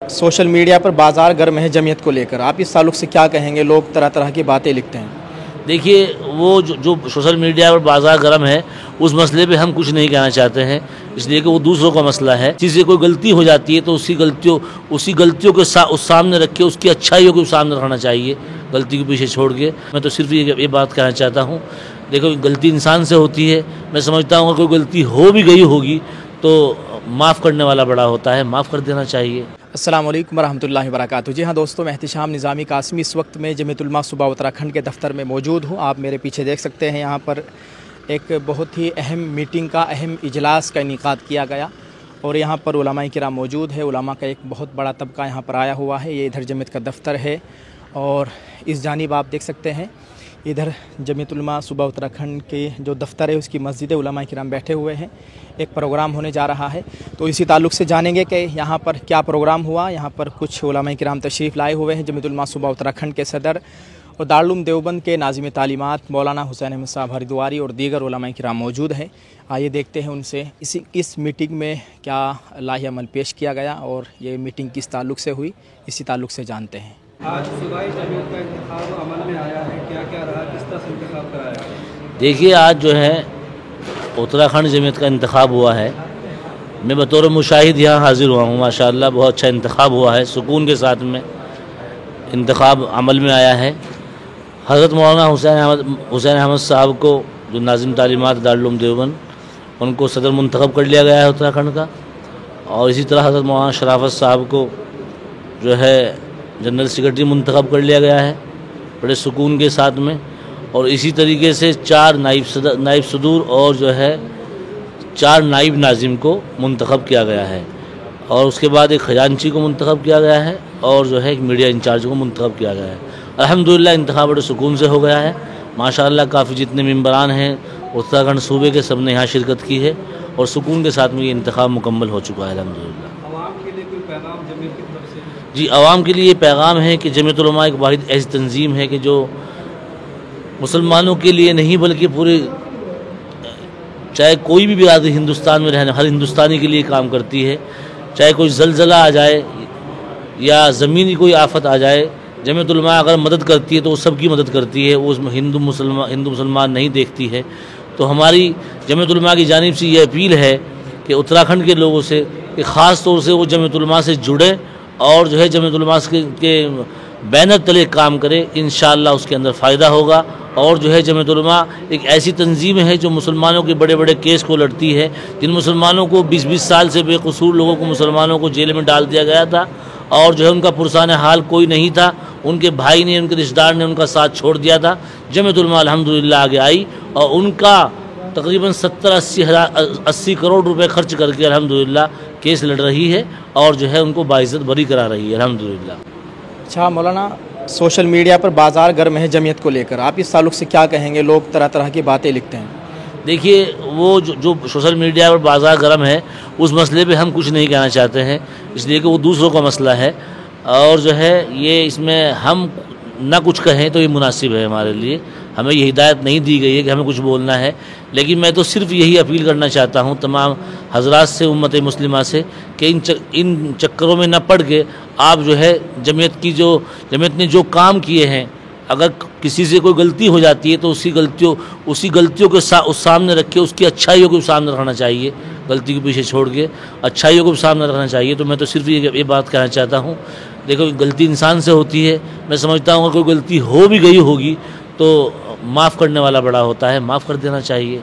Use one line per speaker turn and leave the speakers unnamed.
Social media पर बाजार गर्म है जमीयत को लेकर, आप इस ताल्लुक से क्या कहेंगे? लोग तरह तरह की बातें लिखते हैं।
देखिए, वो जो सोशल मीडिया पर बाजार गर्म है, उस मसले पे हम कुछ नहीं कहना चाहते हैं, इसलिए कि वो दूसरों का मसला है। किसी से कोई गलती हो जाती है तो उसी गलतियों के उस सामने रख के उसकी अच्छाइयों को सामने रखना चाहिए, गलती को पीछे छोड़ के। मैं तो सिर्फ ये बात कहना चाहता हूँ, देखो गलती इंसान से होती है। मैं समझता हूँ कोई गलती हो भी गई होगी तो माफ़ करने वाला बड़ा होता है, माफ़ कर देना चाहिए।
अस्सलाम वालेकुम रहमतुल्लाहि व बरकातुहू। जी हाँ दोस्तों, मैं एहतिशाम निज़ामी कासमी इस वक्त में जमीयत उलमा सूबा उत्तराखंड के दफ्तर में मौजूद हूँ। आप मेरे पीछे देख सकते हैं, यहाँ पर एक बहुत ही अहम मीटिंग का, अहम इजलास का इनेकाद किया गया और यहाँ पर उलमाए किराम मौजूद है। उलमा का एक बहुत बड़ा तबका यहाँ पर आया हुआ है। ये इधर जमीयत का दफ्तर है और इस जानिब आप देख सकते हैं, इधर जमीयत उलमा सूबा उत्तराखंड के जो दफ्तर है उसकी मस्जिद उलमाए किराम बैठे हुए हैं। एक प्रोग्राम होने जा रहा है, तो इसी ताल्लुक से जानेंगे कि यहाँ पर क्या प्रोग्राम हुआ। यहाँ पर कुछ उलमाए किराम तशरीफ़ लाए हुए हैं। जमीयत उलमा सूबा उत्तराखंड के सदर और दारुल उलूम देवबंद के नाज़िम तालीमात मौलाना हुसैन अहमद साहब हरिद्वारी और दीगर उलमाए किराम मौजूद हैं। आइए देखते हैं उनसे इस मीटिंग में क्या लाही अमल पेश किया गया और ये मीटिंग किस ताल्लुक से हुई, इसी ताल्लुक से जानते हैं।
आज सूबाई जमीयत का इंतखाब अमल में आया है, क्या क्या रहा, किस तरह से इंतखाब कराया?
देखिए, आज जो है उत्तराखंड जमीयत का इंतखाब हुआ है। मैं बतौर मुशाहिद यहाँ हाज़िर हुआ हूँ। माशाअल्लाह बहुत अच्छा इंतखाब हुआ है, सुकून के साथ में इंतखाब अमल में आया है। हज़रत मौलाना हुसैन अहमद साहब को, जो नाज़िम तालीमात दारुल उलूम देवबंद, उनको सदर मुंतखब कर लिया गया है उत्तराखंड का। और इसी तरह हज़रत मौलाना शराफत साहब को जो है जनरल सेक्रेटरी मुंतखब कर लिया गया है, बड़े सुकून के साथ में। और इसी तरीके से 4 नाइब सदूर और जो है 4 नाइब नाजिम को मुंतखब किया गया है। और उसके बाद एक खजानची को मुंतखब किया गया है और जो है एक मीडिया इंचार्ज को मुंतखब किया गया है। अल्हम्दुलिल्लाह इंतखाब बड़े सुकून से हो गया है। माशाअल्लाह काफ़ी जितने मेंबरान हैं उत्तराखंड सूबे के, सब ने यहाँ शिरकत की है और सुकून के साथ में ये इंतखाब मुकम्मल हो चुका है अल्हम्दुलिल्लाह।
आवाम के लिए कोई पैगाम जमीयत की तरफ से?
जी, आवाम के लिए ये पैगाम है कि जमीयत उलमा एक वाहिद ऐसी तंजीम है कि जो मुसलमानों के लिए नहीं बल्कि पूरे, चाहे कोई भी बिरादरी हिंदुस्तान में रहने, हर हिंदुस्तानी के लिए काम करती है। चाहे कोई ज़लज़ला आ जाए या ज़मीनी कोई आफत आ जाए, जमीयत उलमा अगर मदद करती है तो वो सबकी मदद करती है, वो उसमें हिंदू मुसलमान नहीं देखती है। तो हमारी जमीयत उलमा की जानिब से ये अपील है कि उत्तराखंड के लोगों से कि ख़ास तौर से वो जमीयत उलमा से जुड़ें और जो है जमीयत उलमा के बैनर तले काम करें। इंशाअल्लाह उसके अंदर फ़ायदा होगा। और जो है जमीयत उलमा एक ऐसी तंजीम है जो मुसलमानों के बड़े बड़े केस को लड़ती है। जिन मुसलमानों को 20-20 साल से बेकसूर लोगों को, मुसलमानों को जेल में डाल दिया गया था और जो है उनका पुरसान हाल कोई नहीं था, उनके भाई ने, उनके रिश्तेदार ने उनका साथ छोड़ दिया था। जमीयत उलमा अल्हम्दुलिल्लाह आगे आई और उनका तकरीबन 70-80 करोड़ रुपए खर्च करके अल्हम्दुलिल्लाह केस लड़ रही है और जो है उनको बाइज़्ज़त बरी करा रही है अल्हम्दुलिल्लाह।
अच्छा मौलाना, सोशल मीडिया पर बाजार गर्म है जमीयत को लेकर, आप इस ताल्लुक से क्या कहेंगे? लोग तरह तरह की बातें लिखते हैं।
देखिए, वो जो सोशल मीडिया पर बाजार गर्म है, उस मसले पे हम कुछ नहीं कहना चाहते हैं, इसलिए कि वो दूसरों का मसला है। और जो है ये इसमें हम ना कुछ कहें तो ये मुनासिब है हमारे लिए। हमें ये हिदायत नहीं दी गई है कि हमें कुछ बोलना है, लेकिन मैं तो सिर्फ यही अपील करना चाहता हूँ तमाम हजरात से, उम्मत मुस्लिमा से, कि इन चक्करों में न पड़ के आप जो है जमीयत ने जो काम किए हैं, अगर किसी से कोई गलती हो जाती है तो उसी गलतियों के उस सामने रख के उसकी अच्छाइयों को सामने रखना चाहिए, गलती को पीछे छोड़ के अच्छाइयों को सामने रखना चाहिए। तो मैं तो सिर्फ ये बात कहना चाहता हूँ, देखो गलती इंसान से होती है। मैं समझता हूँ कोई गलती हो भी गई होगी तो माफ़ करने वाला बड़ा होता है, माफ़ कर देना चाहिए।